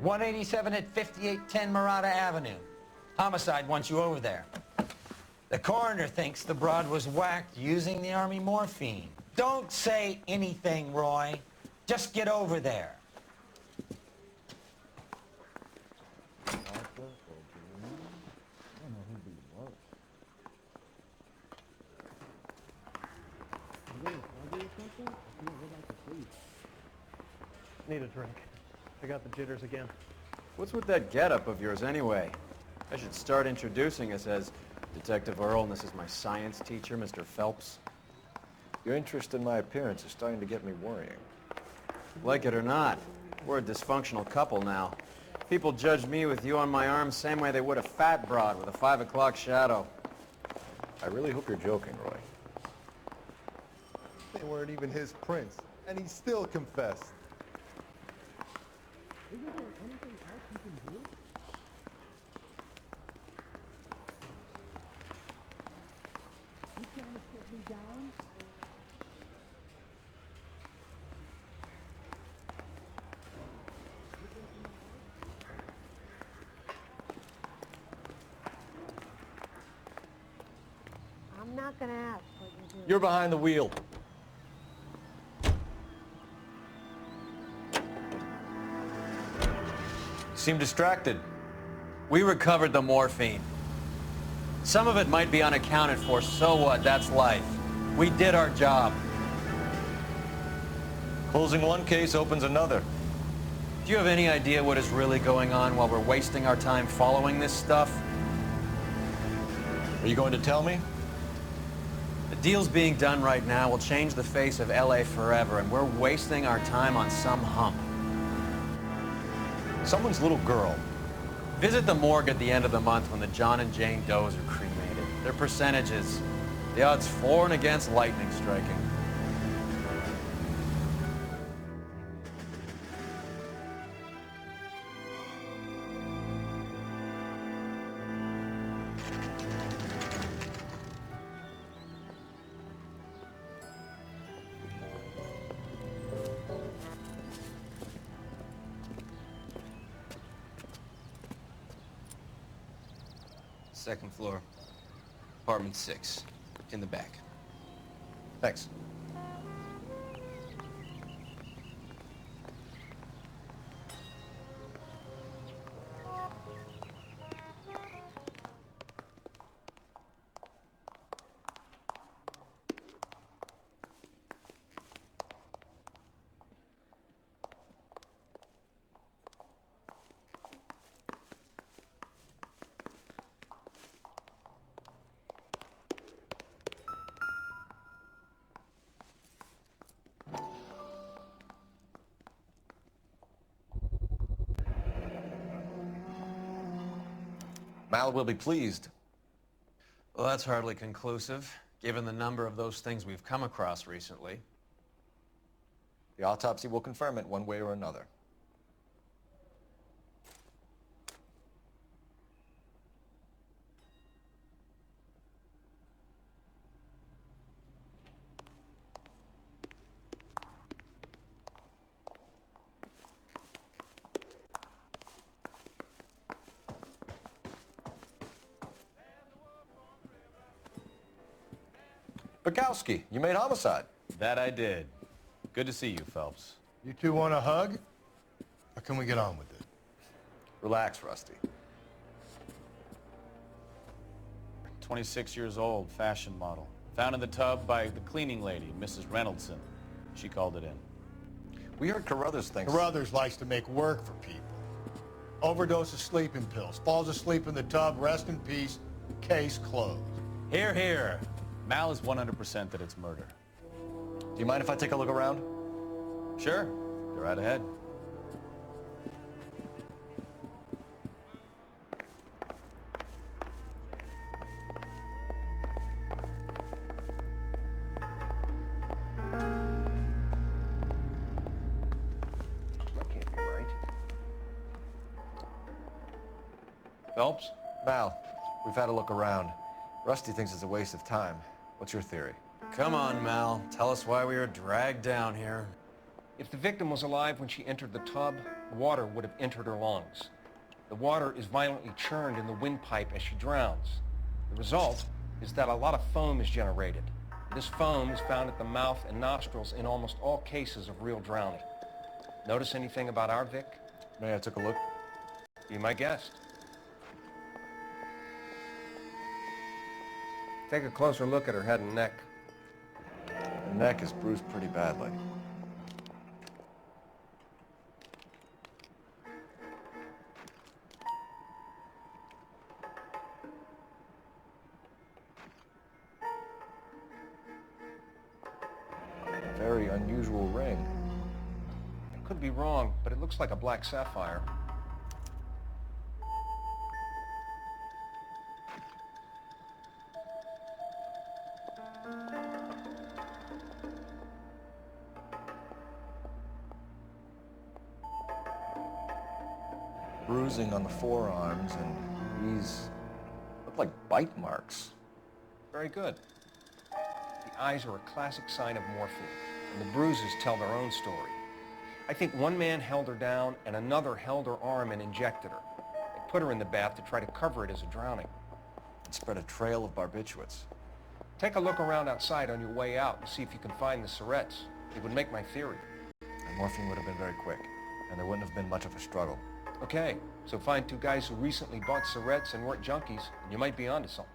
187 at 5810 Murata Avenue. Homicide wants you over there. The coroner thinks the broad was whacked using the Army morphine. Don't say anything, Roy. Just get over there. Need a drink. I got the jitters again. What's with that getup of yours anyway? I should start introducing us as Detective Earl, and this is my science teacher, Mr. Phelps. Your interest in my appearance is starting to get me worrying. Like it or not, we're a dysfunctional couple now. People judge me with you on my arm same way they would a fat broad with a 5 o'clock shadow. I really hope you're joking, Roy. They weren't even his prints, and he still confessed. Isn't there anything else you can do? You trying to put me down? I'm not gonna ask what you do. You're behind the wheel. Seem distracted. We recovered the morphine. Some of it might be unaccounted for, so what? That's life. We did our job. Closing one case opens another. Do you have any idea what is really going on while we're wasting our time following this stuff? Are you going to tell me? The deals being done right now will change the face of LA forever, and we're wasting our time on some hump. Someone's little girl. Visit the morgue at the end of the month when the John and Jane Does are cremated. Their percentages. The odds for and against lightning striking. Second floor, apartment 6, in the back. Thanks. Mal will be pleased. Well, that's hardly conclusive, given the number of those things we've come across recently. The autopsy will confirm it one way or another. Bukowski, you made homicide. That I did. Good to see you, Phelps. You two want a hug? Or can we get on with it? Relax, Rusty. 26 years old, fashion model. Found in the tub by the cleaning lady, Mrs. Reynoldson. She called it in. We heard Carruthers thinks... Carruthers likes to make work for people. Overdose of sleeping pills. Falls asleep in the tub. Rest in peace. Case closed. Here, here. Mal is 100% that it's murder. Do you mind if I take a look around? Sure. Go right ahead. That can't be right. Phelps? Mal, we've had a look around. Rusty thinks it's a waste of time. What's your theory? Come on, Mal. Tell us why we were dragged down here. If the victim was alive when she entered the tub, water would have entered her lungs. The water is violently churned in the windpipe as she drowns. The result is that a lot of foam is generated. This foam is found at the mouth and nostrils in almost all cases of real drowning. Notice anything about our Vic? May I took a look? Be my guest. Take a closer look at her head and neck. Her neck is bruised pretty badly. Very unusual ring. I could be wrong, but it looks like a black sapphire. Bruising on the forearms, and these look like bite marks. Very good. The eyes are a classic sign of morphine, and the bruises tell their own story. I think one man held her down and another held her arm and injected her. They put her in the bath to try to cover it as a drowning. It spread a trail of barbiturates. Take a look around outside on your way out and see if you can find the syrettes. It would make my theory. The morphine would have been very quick, and there wouldn't have been much of a struggle. Okay, so find two guys who recently bought syrettes and weren't junkies, and you might be onto something.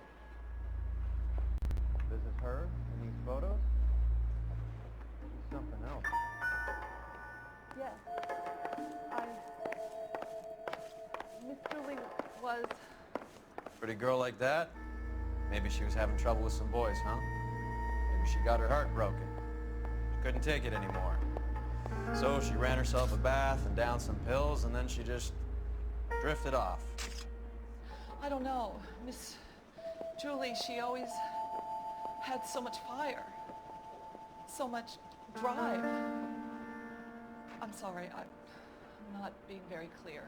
This is her in these photos? She's something else. Yes. Miss Julie was... Pretty girl like that? Maybe she was having trouble with some boys, huh? Maybe she got her heart broken. She couldn't take it anymore. So she ran herself a bath and downed some pills, and then she just drifted off. I don't know. Miss Julie, she always had so much fire, so much drive. I'm sorry, I'm not being very clear.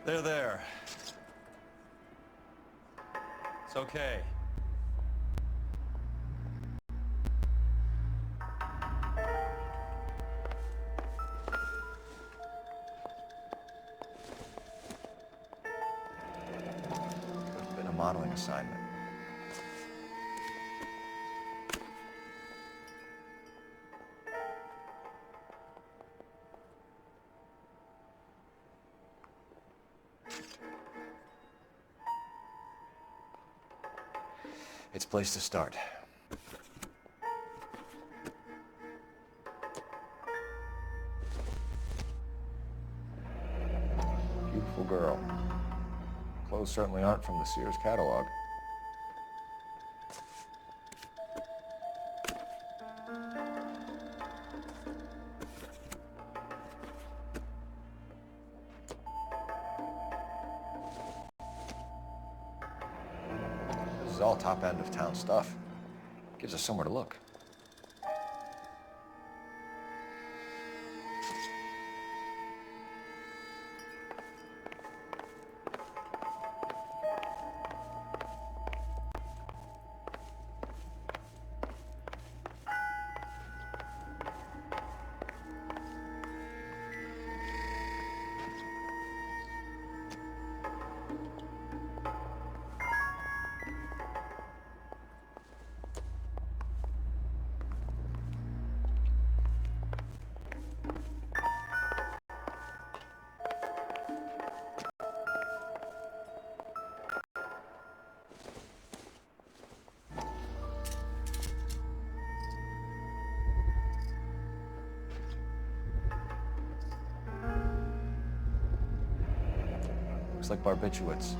There. It's okay. Modeling assignment. It's a place to start. Beautiful girl. Clothes certainly aren't from the Sears catalog. This is all top end of town stuff. Gives us somewhere to look. Looks like barbiturates.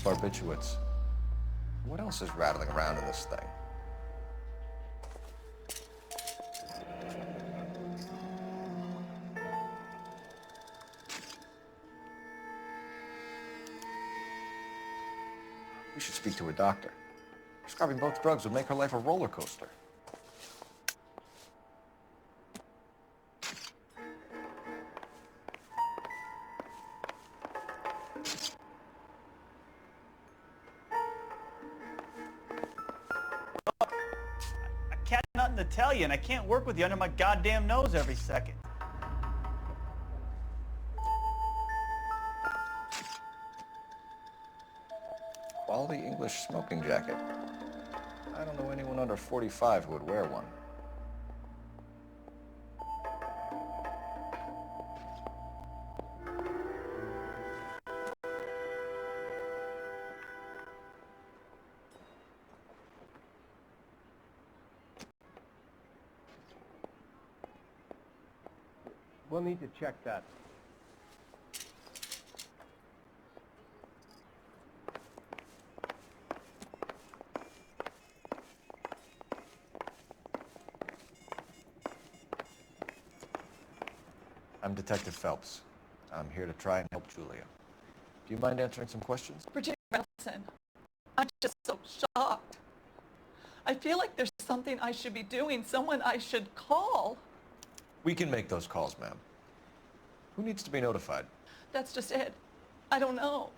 Barbiturates. What else is rattling around in this thing? We should speak to a doctor. Prescribing both drugs would make her life a roller coaster. I got nothing to tell you, and I can't work with you under my goddamn nose every second. Quality English smoking jacket. I don't know anyone under 45 who would wear one. We'll need to check that. I'm Detective Phelps. I'm here to try and help Julia. Do you mind answering some questions? Virginia Nelson, I'm just so shocked. I feel like there's something I should be doing, someone I should call. We can make those calls, ma'am. Who needs to be notified? That's just it. I don't know.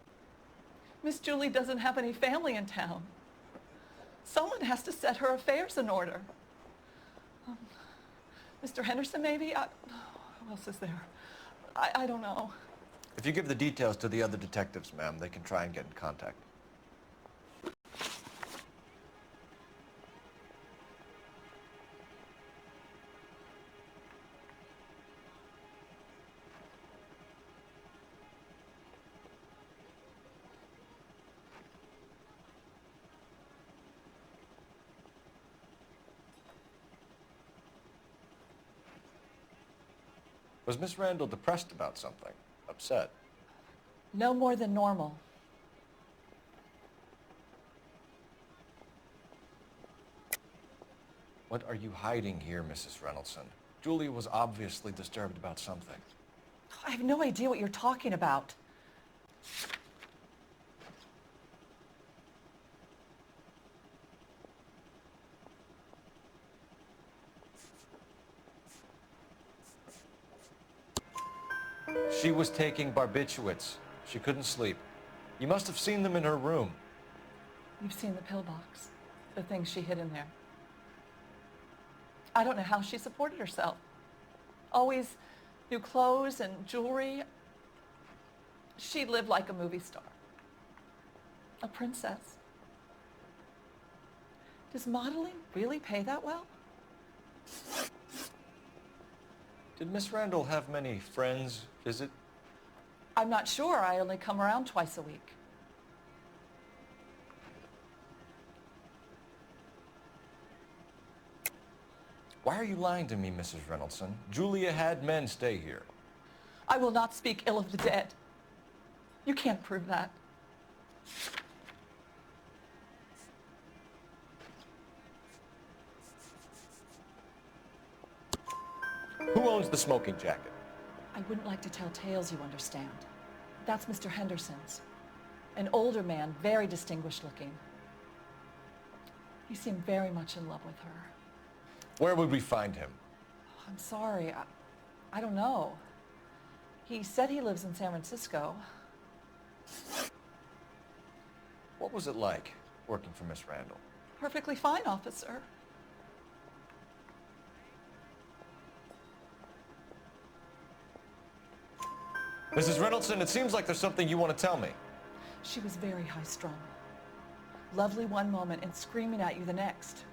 Miss Julie doesn't have any family in town. Someone has to set her affairs in order. Mr. Henderson, maybe? Who else is there? I don't know. If you give the details to the other detectives, ma'am, they can try and get in contact. Was Miss Randall depressed about something? Upset? No more than normal. What are you hiding here, Mrs. Reynolds? Julia was obviously disturbed about something. I have no idea what you're talking about. She was taking barbiturates. She couldn't sleep. You must have seen them in her room. You've seen the pillbox, the things she hid in there. I don't know how she supported herself. Always new clothes and jewelry. She lived like a movie star. A princess. Does modeling really pay that well? Did Miss Randall have many friends visit? I'm not sure. I only come around twice a week. Why are you lying to me, Mrs. Reynolds? Julia had men stay here. I will not speak ill of the dead. You can't prove that. Who owns the smoking jacket? I wouldn't like to tell tales, you understand. That's Mr. Henderson's. An older man, very distinguished looking. He seemed very much in love with her. Where would we find him? I'm sorry, I don't know. He said he lives in San Francisco. What was it like working for Miss Randall? Perfectly fine, officer. Mrs. Reynolds, it seems like there's something you want to tell me. She was very high-strung. Lovely one moment and screaming at you the next.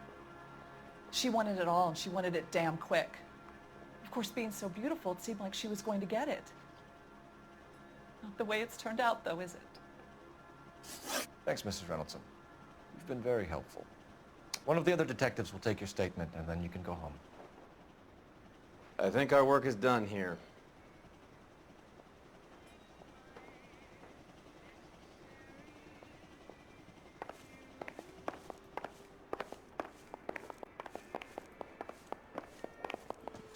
She wanted it all, and she wanted it damn quick. Of course, being so beautiful, it seemed like she was going to get it. Not the way it's turned out, though, is it? Thanks, Mrs. Reynolds. You've been very helpful. One of the other detectives will take your statement, and then you can go home. I think our work is done here.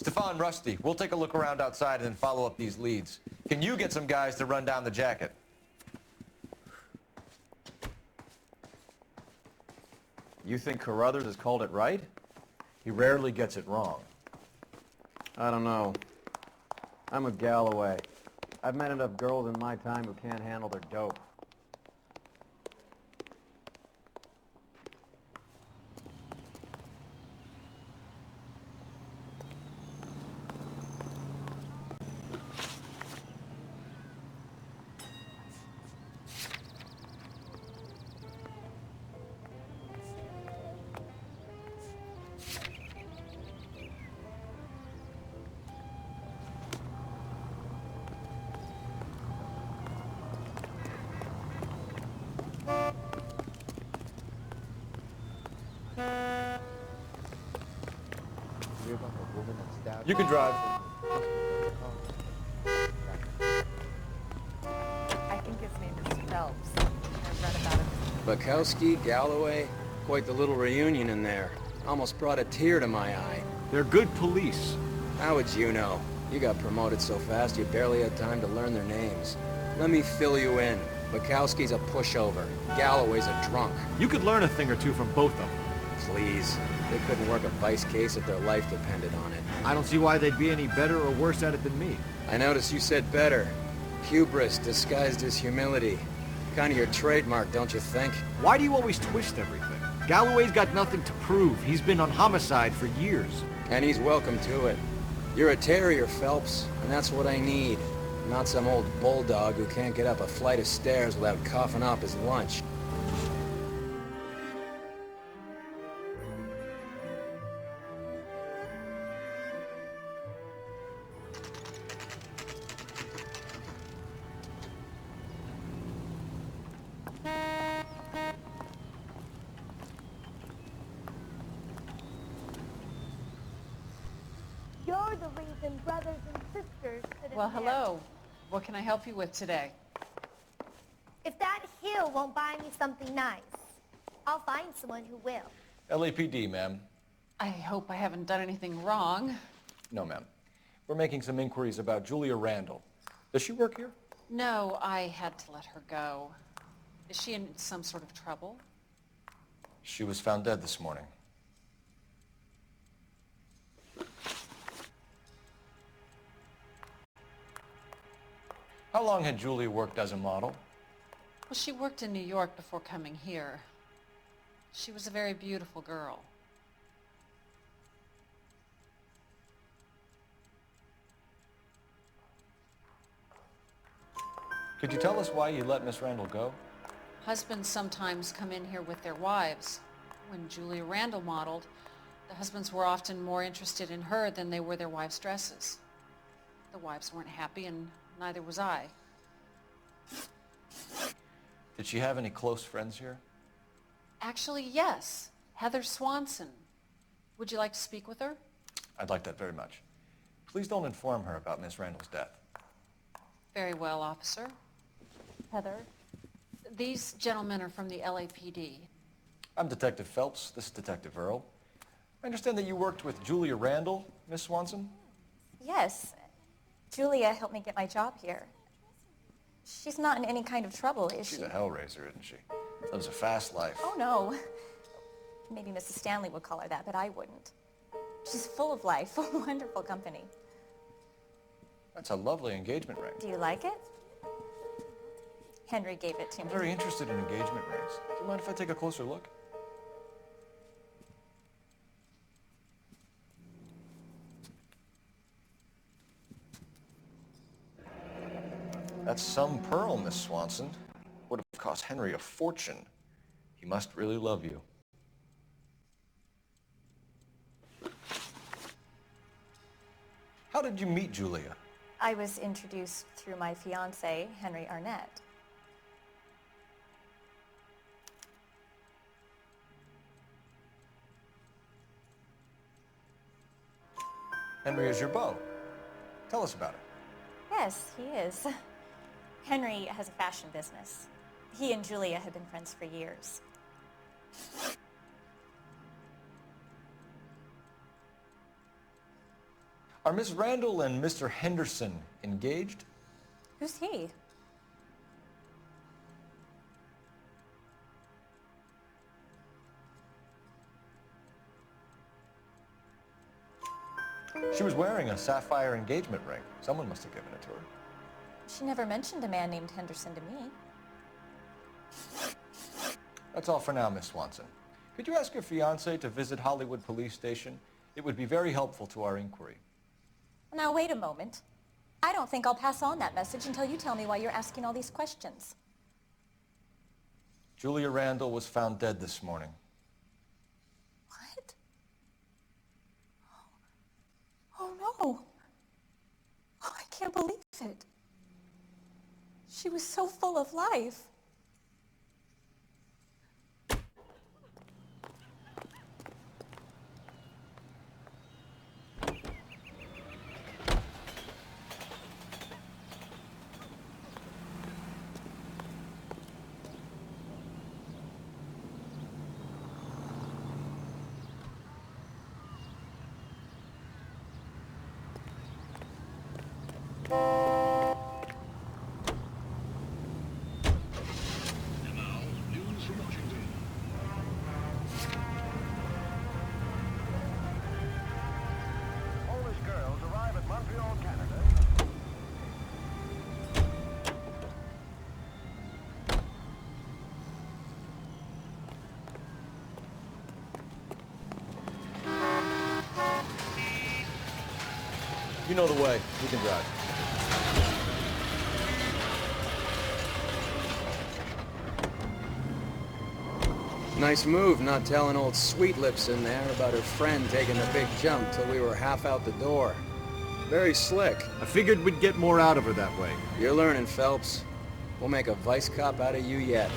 Stefan, Rusty, we'll take a look around outside and then follow up these leads. Can you get some guys to run down the jacket? You think Carruthers has called it right? He rarely gets it wrong. I don't know. I'm with Galloway. I've met enough girls in my time who can't handle their dope. You can drive. I think his name is Phelps. I've read about him. Bukowski, Galloway, quite the little reunion in there. Almost brought a tear to my eye. They're good police. How would you know? You got promoted so fast you barely had time to learn their names. Let me fill you in. Bukowski's a pushover. Galloway's a drunk. You could learn a thing or two from both of them. Please. They couldn't work a vice case if their life depended on it. I don't see why they'd be any better or worse at it than me. I noticed you said better. Hubris disguised as humility. Kind of your trademark, don't you think? Why do you always twist everything? Galloway's got nothing to prove. He's been on homicide for years. And he's welcome to it. You're a terrier, Phelps, and that's what I need. Not some old bulldog who can't get up a flight of stairs without coughing up his lunch. You're the reason brothers and sisters sit in Well, there. hello. What can I help you with today? If that hill won't buy me something nice, I'll find someone who will. LAPD, ma'am. I hope I haven't done anything wrong. No, ma'am. We're making some inquiries about Julia Randall. Does she work here? No, I had to let her go. Is she in some sort of trouble? She was found dead this morning. How long had Julia worked as a model? Well, she worked in New York before coming here. She was a very beautiful girl. Could you tell us why you let Miss Randall go? Husbands sometimes come in here with their wives. When Julia Randall modeled, the husbands were often more interested in her than they were their wives' dresses. The wives weren't happy, and neither was I. Did she have any close friends here? Actually, yes. Heather Swanson. Would you like to speak with her? I'd like that very much. Please don't inform her about Miss Randall's death. Very well, officer. Heather, these gentlemen are from the LAPD. I'm Detective Phelps. This is Detective Earl. I understand that you worked with Julia Randall, Miss Swanson? Yes. Julia helped me get my job here. She's not in any kind of trouble, is she? She's a hellraiser, isn't she? Lives a fast life. Oh, no. Maybe Mrs. Stanley would call her that, but I wouldn't. She's full of life, wonderful company. That's a lovely engagement ring. Do you like it? Henry gave it to I'm me. very interested in engagement rings. Do you mind if I take a closer look? That's some pearl, Miss Swanson. Would have cost Henry a fortune. He must really love you. How did you meet Julia? I was introduced through my fiancé, Henry Arnett. Henry is your beau. Tell us about it. Yes, he is. Henry has a fashion business. He and Julia have been friends for years. Are Miss Randall and Mr. Henderson engaged? Who's he? She was wearing a sapphire engagement ring. Someone must have given it to her. She never mentioned a man named Henderson to me. That's all for now, Miss Swanson. Could you ask your fiancé to visit Hollywood Police Station? It would be very helpful to our inquiry. Now, wait a moment. I don't think I'll pass on that message until you tell me why you're asking all these questions. Julia Randall was found dead this morning. What? Oh, no. Oh, I can't believe it. She was so full of life. You know the way. You can drive. Nice move not telling old Sweet Lips in there about her friend taking the big jump till we were half out the door. Very slick. I figured we'd get more out of her that way. You're learning, Phelps. We'll make a vice cop out of you yet.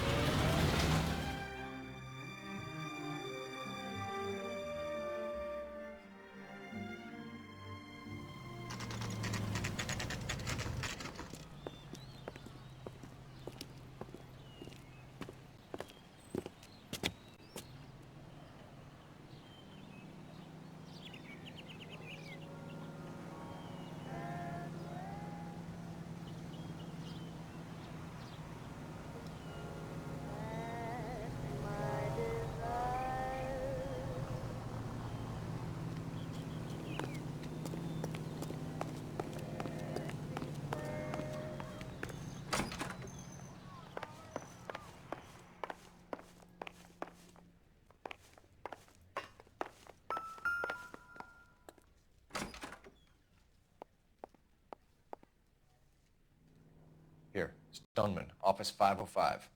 Here, Stoneman, office 505.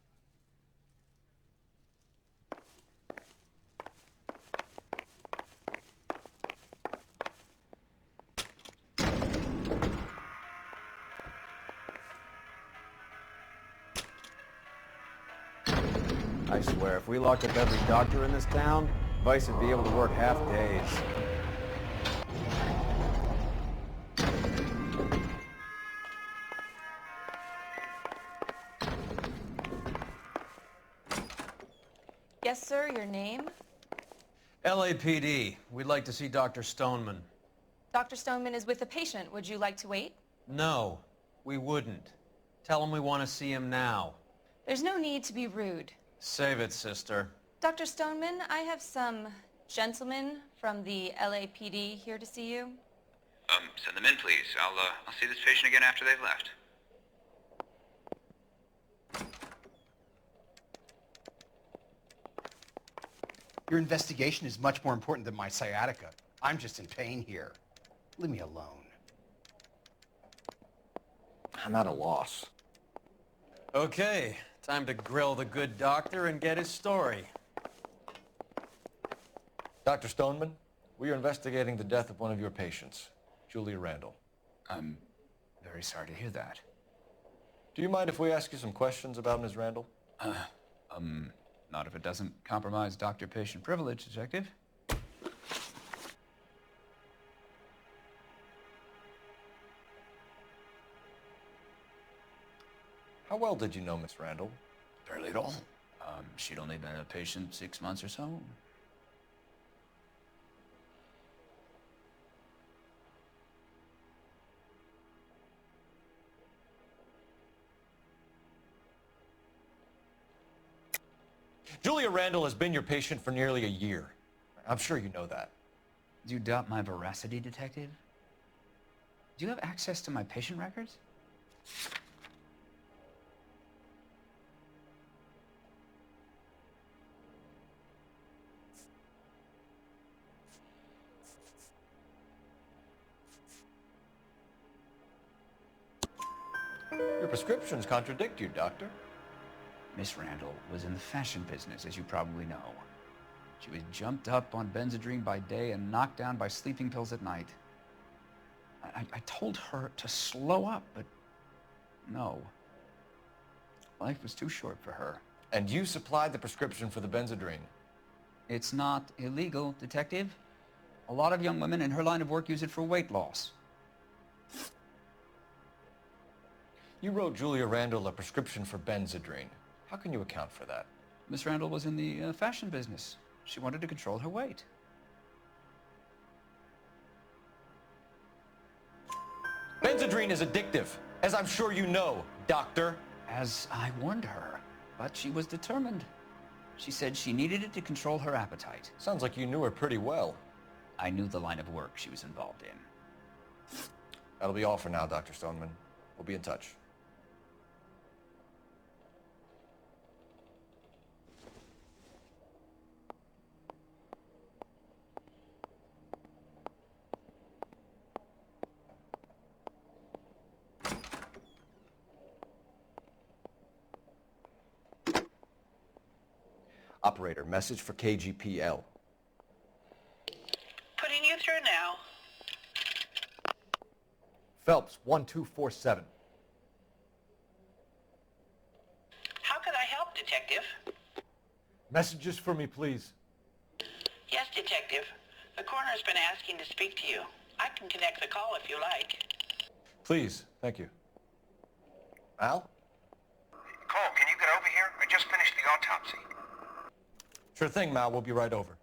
I swear, if we locked up every doctor in this town, Vice would be able to work half days. Yes, sir, your name? LAPD. We'd like to see Dr. Stoneman. Dr. Stoneman is with a patient. Would you like to wait? No, we wouldn't. Tell him we want to see him now. There's no need to be rude. Save it, sister. Dr. Stoneman, I have some gentlemen from the LAPD here to see you. Send them in, please. I'll see this patient again after they've left. Your investigation is much more important than my sciatica. I'm just in pain here. Leave me alone. I'm at a loss. Okay, time to grill the good doctor and get his story. Dr. Stoneman, we are investigating the death of one of your patients, Julia Randall. I'm very sorry to hear that. Do you mind if we ask you some questions about Ms. Randall? Not if it doesn't compromise doctor-patient privilege, Detective. How well did you know Miss Randall? Barely at all. She'd only been a patient 6 months or so. Julia Randall has been your patient for nearly a year. I'm sure you know that. Do you doubt my veracity, Detective? Do you have access to my patient records? Your prescriptions contradict you, Doctor. Miss Randall was in the fashion business, as you probably know. She was jumped up on Benzedrine by day and knocked down by sleeping pills at night. I told her to slow up, but no. Life was too short for her. And you supplied the prescription for the Benzedrine? It's not illegal, Detective. A lot of young women in her line of work use it for weight loss. You wrote Julia Randall a prescription for Benzedrine. How can you account for that? Miss Randall was in the fashion business. She wanted to control her weight. Benzedrine is addictive, as I'm sure you know, Doctor. As I warned her, but she was determined. She said she needed it to control her appetite. Sounds like you knew her pretty well. I knew the line of work she was involved in. That'll be all for now, Dr. Stoneman. We'll be in touch. Operator, message for KGPL. Putting you through now. Phelps, 1247. How can I help, Detective? Messages for me, please. Yes, Detective. The coroner's been asking to speak to you. I can connect the call if you like. Please, thank you. Al? Cole, can you get over here? I just finished the autopsy. Sure thing, Mal. We'll be right over.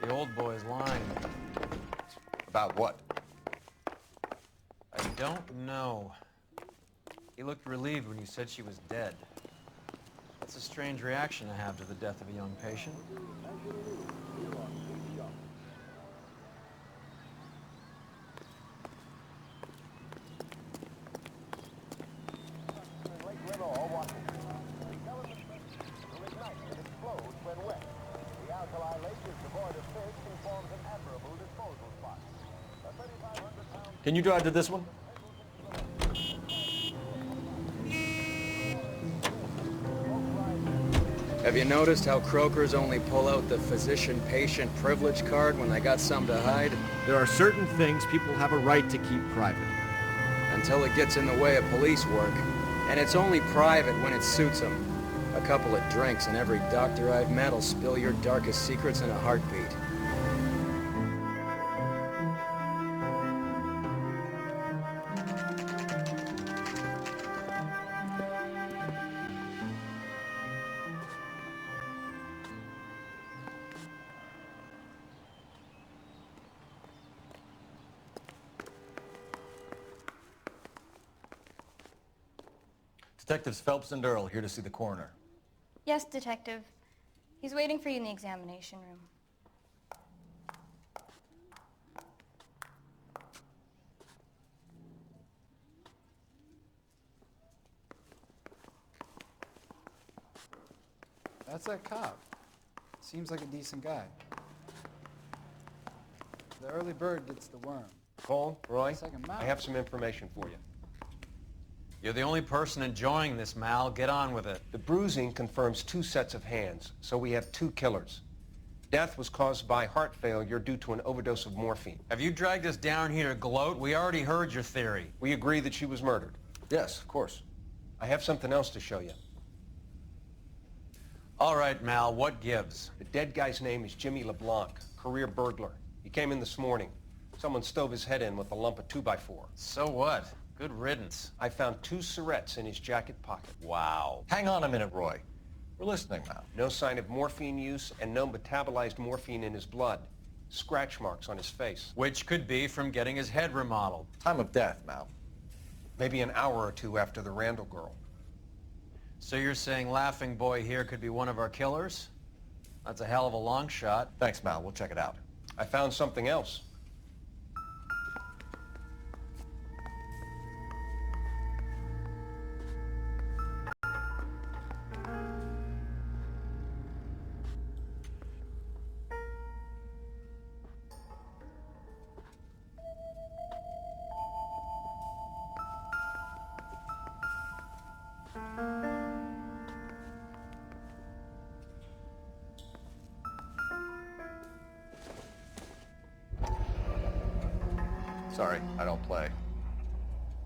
The old boy's lying. About what? I don't know. He looked relieved when you said she was dead. That's a strange reaction to have to the death of a young patient. Can you drive to this one? Have you noticed how croakers only pull out the physician-patient privilege card when they got something to hide? There are certain things people have a right to keep private. Until it gets in the way of police work. And it's only private when it suits them. A couple of drinks and every doctor I've met will spill your darkest secrets in a heartbeat. Detectives Phelps and Earl here to see the coroner. Yes, Detective. He's waiting for you in the examination room. That's that cop. Seems like a decent guy. The early bird gets the worm. Cole, Roy, Second mouse. I have some information for you. You're the only person enjoying this, Mal. Get on with it. The bruising confirms 2 sets of hands, so we have 2 killers. Death was caused by heart failure due to an overdose of morphine. Have you dragged us down here to gloat? We already heard your theory. We agree that she was murdered. Yes, of course. I have something else to show you. All right, Mal, what gives? The dead guy's name is Jimmy LeBlanc, career burglar. He came in this morning. Someone stove his head in with a lump of 2x4. So what? Good riddance. I found 2 cigarettes in his jacket pocket. Wow. Hang on a minute, Roy. We're listening now. No sign of morphine use and no metabolized morphine in his blood. Scratch marks on his face. Which could be from getting his head remodeled. Time of death, Mal. Maybe an hour or 2 after the Randall girl. So you're saying Laughing Boy here could be one of our killers? That's a hell of a long shot. Thanks, Mal. We'll check it out. I found something else. Sorry, I don't play.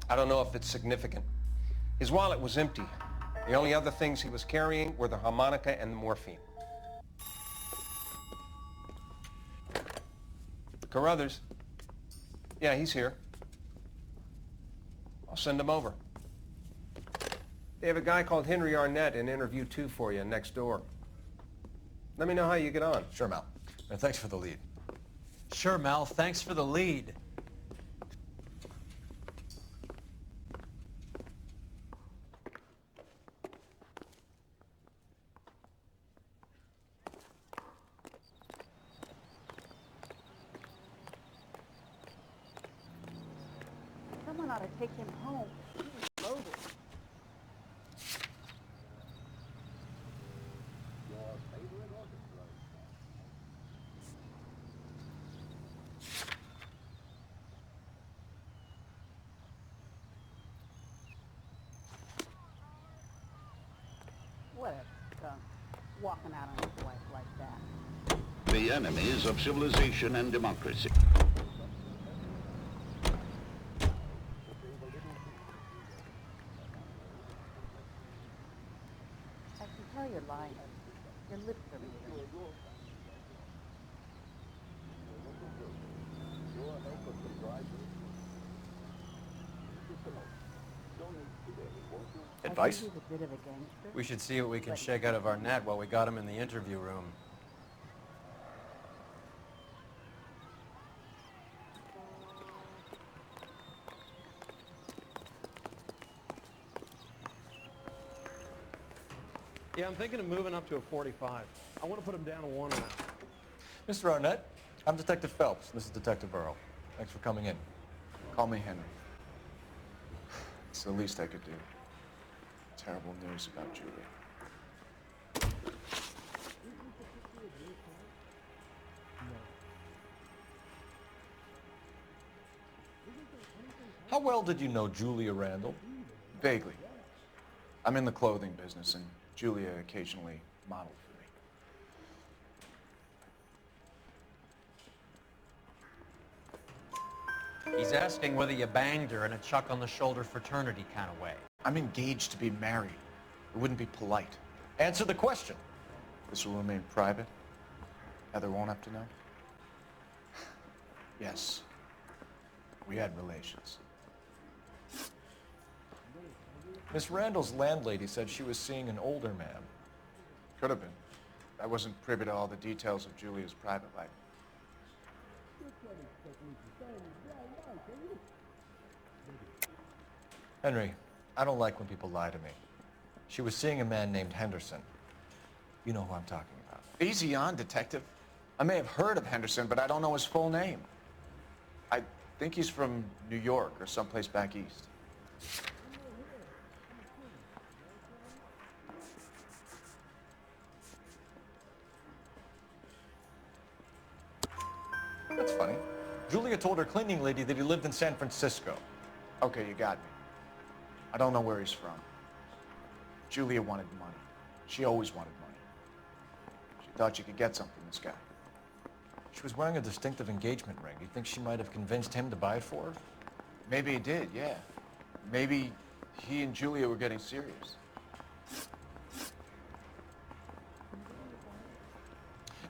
I don't know if it's significant. His wallet was empty. The only other things he was carrying were the harmonica and the morphine. Carruthers. Yeah, he's here. I'll send him over. They have a guy called Henry Arnett in interview 2 for you next door. Let me know how you get on. Sure, Mal. And thanks for the lead. Sure, Mal. Thanks for the lead. Someone ought to take him home. He was loaded. What a skunk. Walking out on his wife like that. The enemies of civilization and democracy. I can tell you're lying. Your lips are moving. Advice? I think he's a bit of a gangster. We should see what we can shake out of our net while we got him in the interview room. Yeah, I'm thinking of moving up to a 45. I want to put him down to 1 now. Mr. Arnett, I'm Detective Phelps. This is Detective Earl. Thanks for coming in. Call me Henry. It's the least I could do. Terrible news about Julie. How well did you know Julia Randall? Vaguely. I'm in the clothing business, and Julia occasionally modeled for me. He's asking whether you banged her in a chuck-on-the-shoulder fraternity kind of way. I'm engaged to be married. It wouldn't be polite. Answer the question. This will remain private. Heather won't have to know. Yes. We had relations. Miss Randall's landlady said she was seeing an older man. Could have been. I wasn't privy to all the details of Julia's private life. Henry, I don't like when people lie to me. She was seeing a man named Henderson. You know who I'm talking about. Easy on, Detective. I may have heard of Henderson, but I don't know his full name. I think he's from New York or someplace back east. Julia told her cleaning lady that he lived in San Francisco. Okay, you got me. I don't know where he's from. Julia wanted money. She always wanted money. She thought she could get something from this guy. She was wearing a distinctive engagement ring. Do you think she might have convinced him to buy it for her? Maybe he did, yeah. Maybe he and Julia were getting serious.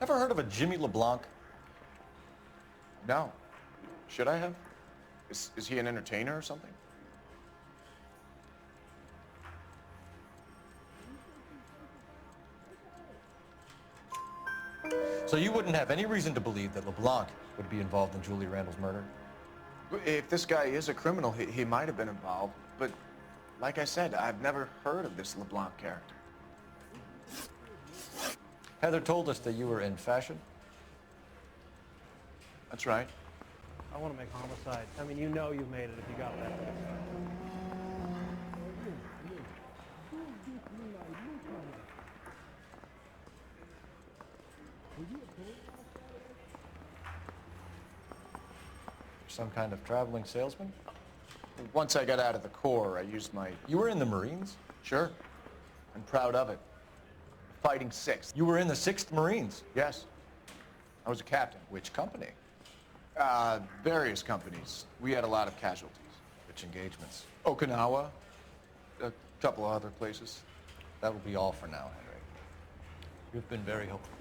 Ever heard of a Jimmy LeBlanc? No. Should I have? Is he an entertainer or something? So you wouldn't have any reason to believe that LeBlanc would be involved in Julia Randall's murder? If this guy is a criminal, he might have been involved. But like I said, I've never heard of this LeBlanc character. Heather told us that you were in fashion. That's right. I want to make homicide. I mean, you know you've made it if you got that. Some kind of traveling salesman? Once I got out of the Corps, I used my... You were in the Marines? Sure. I'm proud of it. Fighting 6th. You were in the 6th Marines? Yes. I was a captain. Which company? Various companies. We had a lot of casualties. Which engagements? Okinawa. A couple of other places. That will be all for now, Henry. You've been very helpful.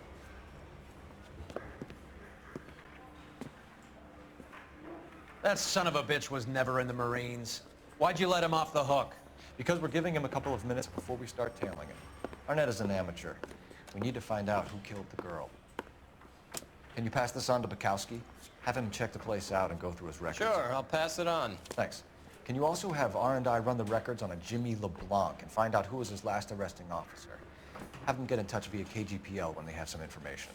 That son of a bitch was never in the Marines. Why'd you let him off the hook? Because we're giving him a couple of minutes before we start tailing him. Arnett is an amateur. We need to find out who killed the girl. Can you pass this on to Bukowski? Have him check the place out and go through his records. Sure, I'll pass it on. Thanks. Can you also have R&I run the records on a Jimmy LeBlanc and find out who was his last arresting officer? Have them get in touch via KGPL when they have some information.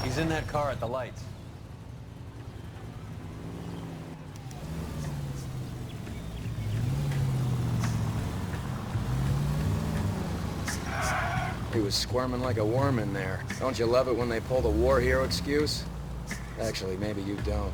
He's in that car at the lights. He was squirming like a worm in there. Don't you love it when they pull the war hero excuse? Actually, maybe you don't.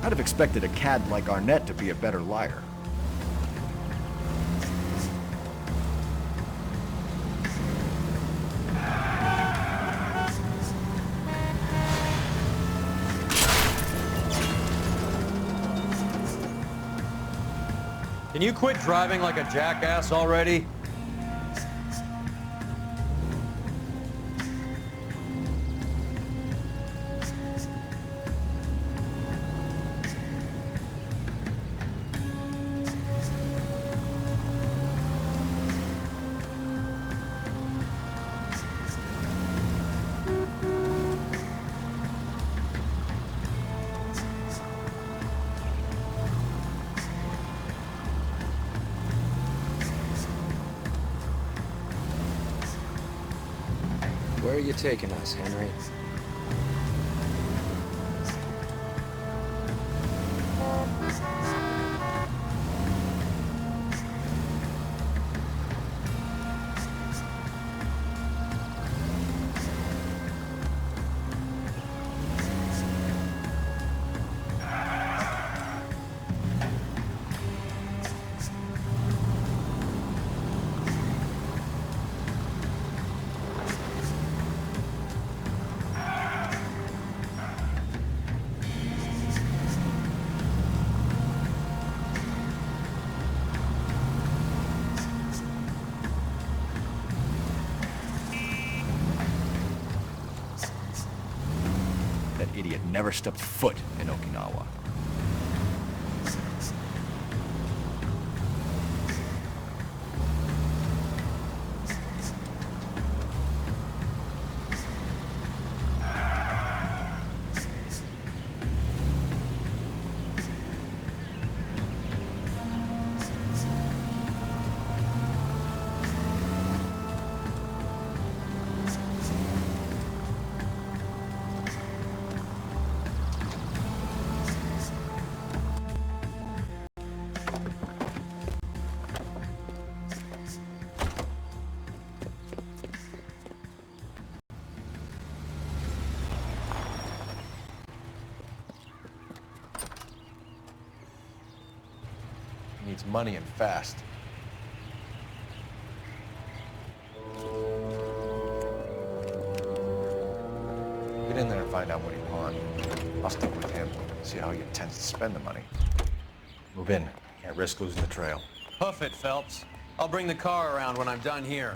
I'd have expected a cad like Arnett to be a better liar. Can you quit driving like a jackass already? Where are you taking us, Henry? That idiot never stepped foot in Okinawa. He needs money and fast. Get in there and find out what he pawned. I'll stick with him, see how he intends to spend the money. Move in. Can't risk losing the trail. Hoof it, Phelps. I'll bring the car around when I'm done here.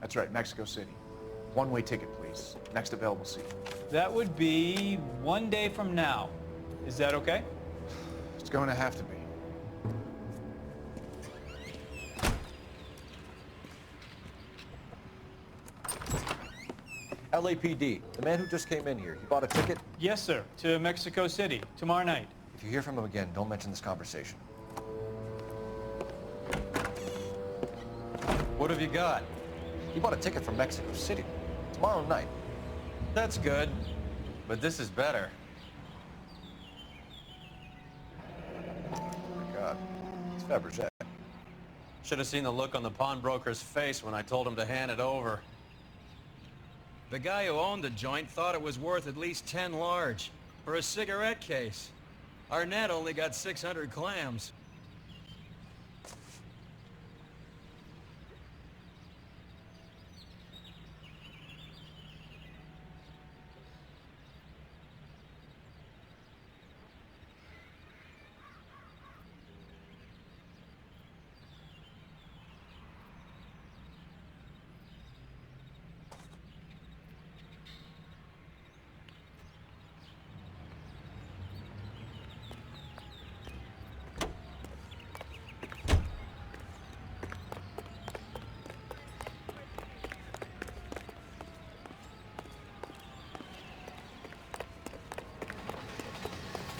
That's right, Mexico City. One-way ticket, please. Next available seat. That would be 1 day from now. Is that okay? It's going to have to be. LAPD, the man who just came in here, he bought a ticket? Yes, sir. To Mexico City, tomorrow night. If you hear from him again, don't mention this conversation. What have you got? He bought a ticket from Mexico City. Tomorrow night. That's good, but this is better. Oh my God, it's Fabergé. Should have seen the look on the pawnbroker's face when I told him to hand it over. The guy who owned the joint thought it was worth at least 10 large for a cigarette case. Arnett only got 600 clams.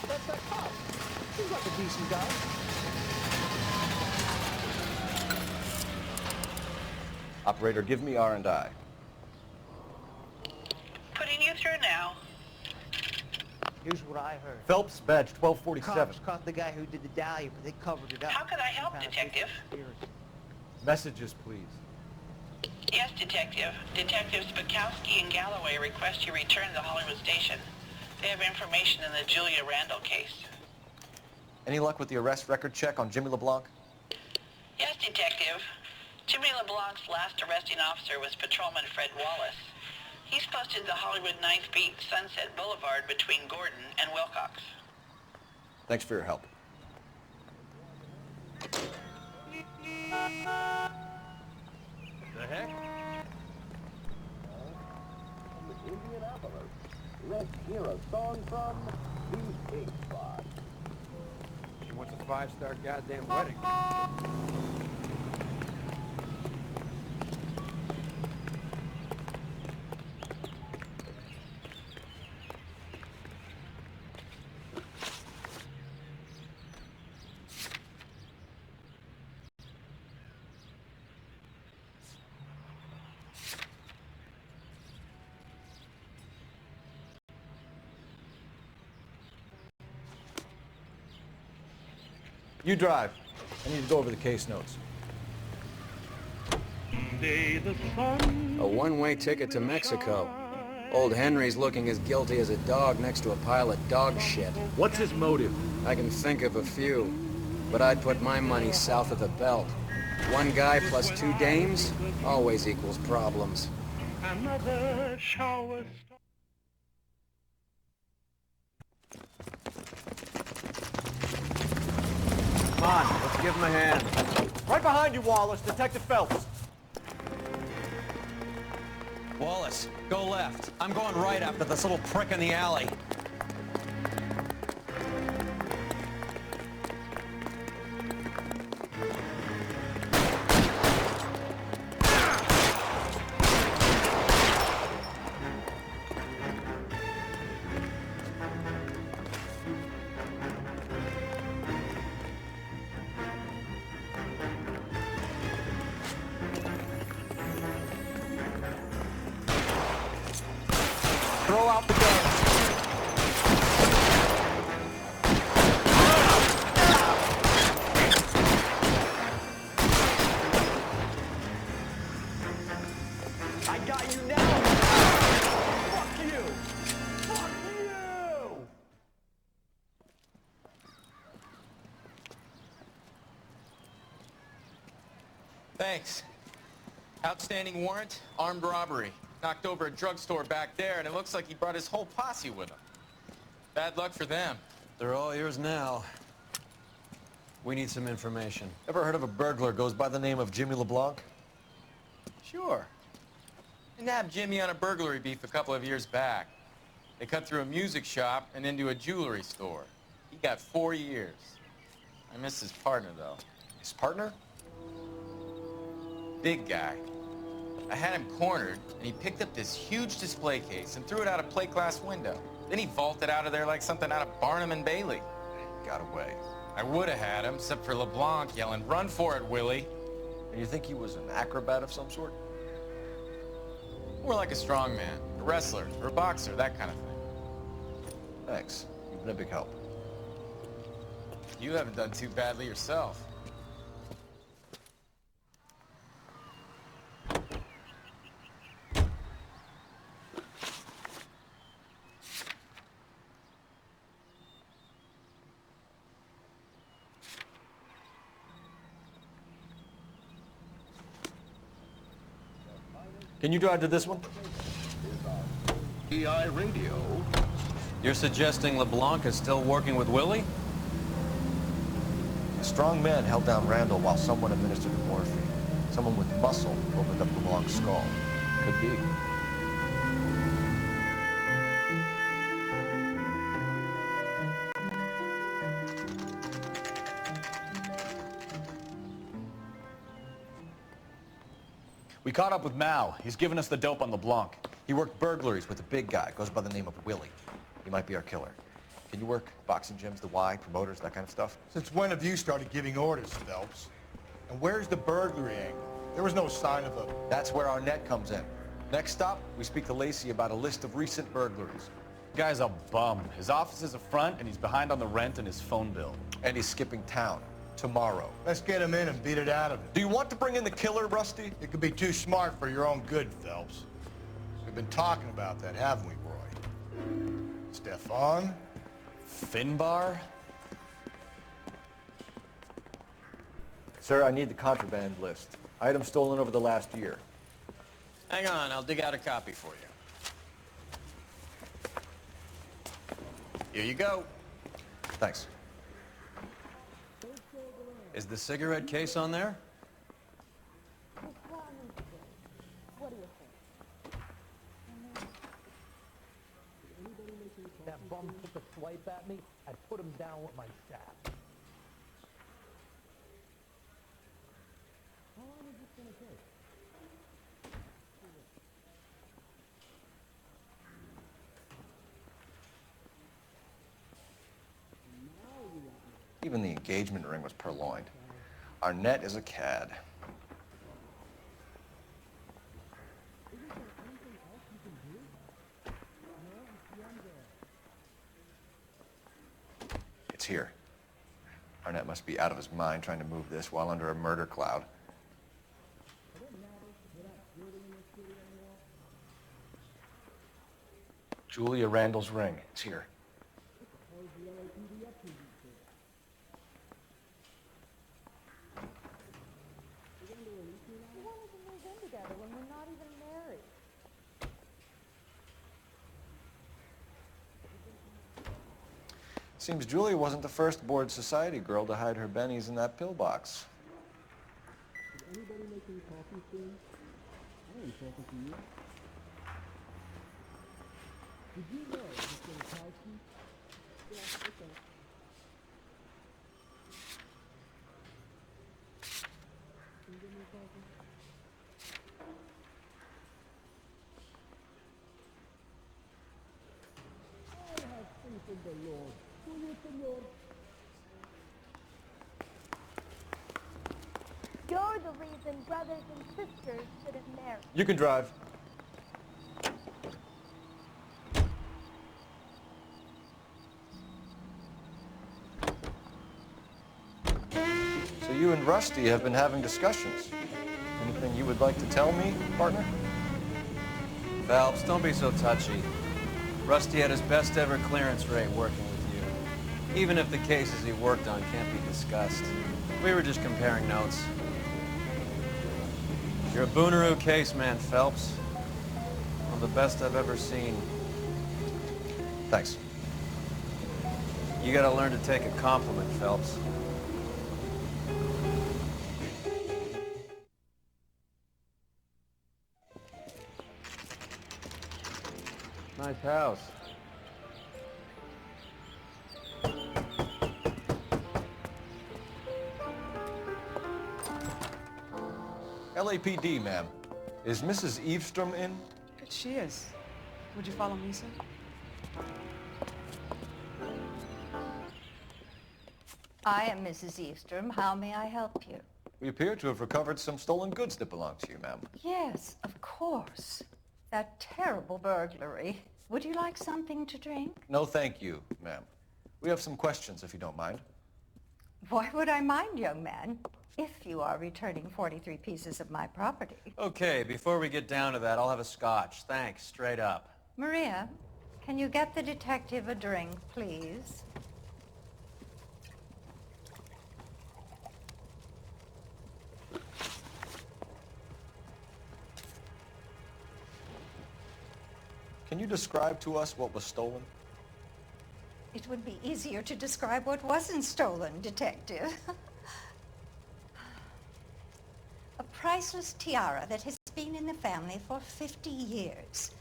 That's that cop. Seems like a decent guy. Operator, give me R&I. Putting you through now. Here's what I heard. Phelps, badge 1247. Cops caught the guy who did the dahlia, but they covered it up. How can I help, Detective? Messages, please. Yes, Detective. Detectives Bukowski and Galloway request you return to Hollywood Station. They have information in the Julia Randall case. Any luck with the arrest record check on Jimmy LeBlanc? Yes, Detective. Jimmy LeBlanc's last arresting officer was Patrolman Fred Wallace. He's posted the Hollywood 9th Beat Sunset Boulevard between Gordon and Wilcox. Thanks for your help. The heck? Indianapolis. Let's hear a song from the Pig Spot. She wants a 5-star goddamn wedding. You drive. I need to go over the case notes. A one-way ticket to Mexico. Old Henry's looking as guilty as a dog next to a pile of dog shit. What's his motive? I can think of a few, but I'd put my money south of the belt. One guy plus two dames always equals problems. Another shower. Come on, let's give him a hand. Right behind you, Wallace. Detective Phelps. Wallace, go left. I'm going right after this little prick in the alley. Throw out the gun. I got you now. Fuck you. Fuck you. Thanks. Outstanding warrant, armed robbery. Knocked over a drugstore back there, and it looks like he brought his whole posse with him. Bad luck for them. They're all yours now. We need some information. Ever heard of a burglar goes by the name of Jimmy LeBlanc? Sure. I nabbed Jimmy on a burglary beef a couple of years back. They cut through a music shop and into a jewelry store. He got 4 years. I miss his partner, though. His partner? Big guy. I had him cornered, and he picked up this huge display case and threw it out a plate glass window. Then he vaulted out of there like something out of Barnum and Bailey. Got away. I would have had him, except for LeBlanc yelling, "Run for it, Willie!" And you think he was an acrobat of some sort? More like a strongman, a wrestler, or a boxer, that kind of thing. Thanks. You've been a big help. You haven't done too badly yourself. Can you drive to this one? EI Radio. You're suggesting LeBlanc is still working with Willie? A strong man held down Randall while someone administered morphine. Someone with muscle opened up LeBlanc's skull. Could be. We caught up with Mal. He's given us the dope on LeBlanc. He worked burglaries with a big guy. Goes by the name of Willie. He might be our killer. Can you work boxing gyms, the Y, promoters, that kind of stuff? Since when have you started giving orders, Phelps? And where's the burglary angle? There was no sign of a... That's where our net comes in. Next stop, we speak to Lacey about a list of recent burglaries. The guy's a bum. His office is a front, and he's behind on the rent and his phone bill. And he's skipping town. Tomorrow. Let's get him in and beat it out of him. Do you want to bring in the killer, Rusty? It could be too smart for your own good, Phelps. We've been talking about that, haven't we, Roy? Stefan? Finbar? Sir, I need the contraband list. Items stolen over the last year. Hang on, I'll dig out a copy for you. Here you go. Thanks. Is the cigarette case on there? That bum took a swipe at me, I'd put him down with my shaft. How long is this gonna take? Even the engagement ring was purloined. Our net is a cad. It's here. Arnett must be out of his mind trying to move this while under a murder cloud. Julia Randall's ring. It's here. Seems Julia wasn't the first bored society girl to hide her bennies in that pillbox. Is anybody making coffee soon? I ain't talking to you. Did you know Mr. Bukowski? Yeah, okay. Can you give me a coffee? I have faith in the Lord. Do you, Senor? You're the reason brothers and sisters should have married. You can drive. So you and Rusty have been having discussions. Anything you would like to tell me, partner? Phelps, don't be so touchy. Rusty had his best ever clearance rate working with you. Even if the cases he worked on can't be discussed. We were just comparing notes. You're a Booneroo case man, Phelps. One of the best I've ever seen. Thanks. You gotta learn to take a compliment, Phelps. Nice house. LAPD, ma'am. Is Mrs. Eavestrom in? She is. Would you follow me, sir? I am Mrs. Eavestrom. How may I help you? We appear to have recovered some stolen goods that belong to you, ma'am. Yes, of course. That terrible burglary. Would you like something to drink? No, thank you, ma'am. We have some questions, if you don't mind. Why would I mind, young man, if you are returning 43 pieces of my property? Okay, before we get down to that, I'll have a scotch. Thanks, straight up. Maria, can you get the detective a drink, please? Can you describe to us what was stolen? It would be easier to describe what wasn't stolen, Detective. A priceless tiara that has been in the family for 50 years.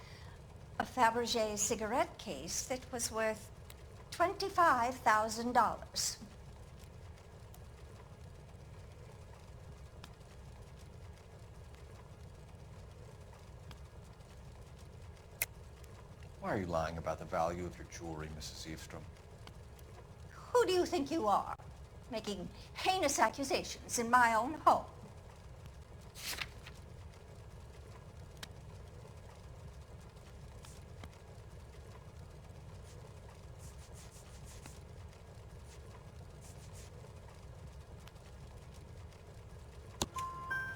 A Fabergé cigarette case that was worth $25,000. Why are you lying about the value of your jewelry, Mrs. Eavestrom? Who do you think you are, making heinous accusations in my own home?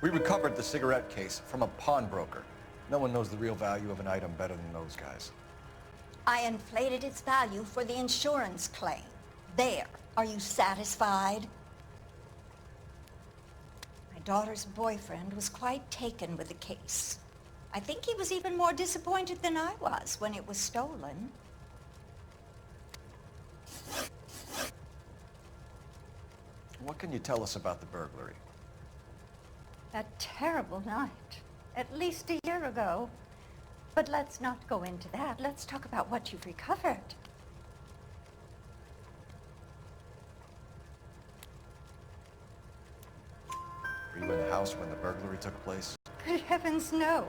We recovered the cigarette case from a pawnbroker. No one knows the real value of an item better than those guys. I inflated its value for the insurance claim. There. Are you satisfied? My daughter's boyfriend was quite taken with the case. I think he was even more disappointed than I was when it was stolen. What can you tell us about the burglary? That terrible night. At least a year ago. But let's not go into that. Let's talk about what you've recovered. Were you in the house when the burglary took place? Good heavens, no.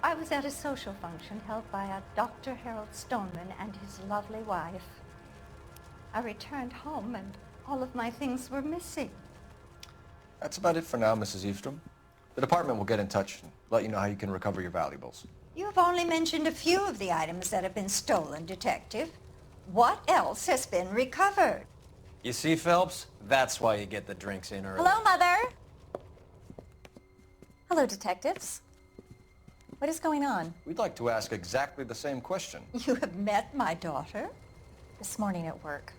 I was at a social function held by a Dr. Harold Stoneman and his lovely wife. I returned home and all of my things were missing. That's about it for now, Mrs. Eavestrom. The department will get in touch and let you know how you can recover your valuables. You've only mentioned a few of the items that have been stolen, Detective. What else has been recovered? You see, Phelps? That's why you get the drinks in early. Hello, Mother. Hello, detectives. What is going on? We'd like to ask exactly the same question. You have met my daughter? This morning at work.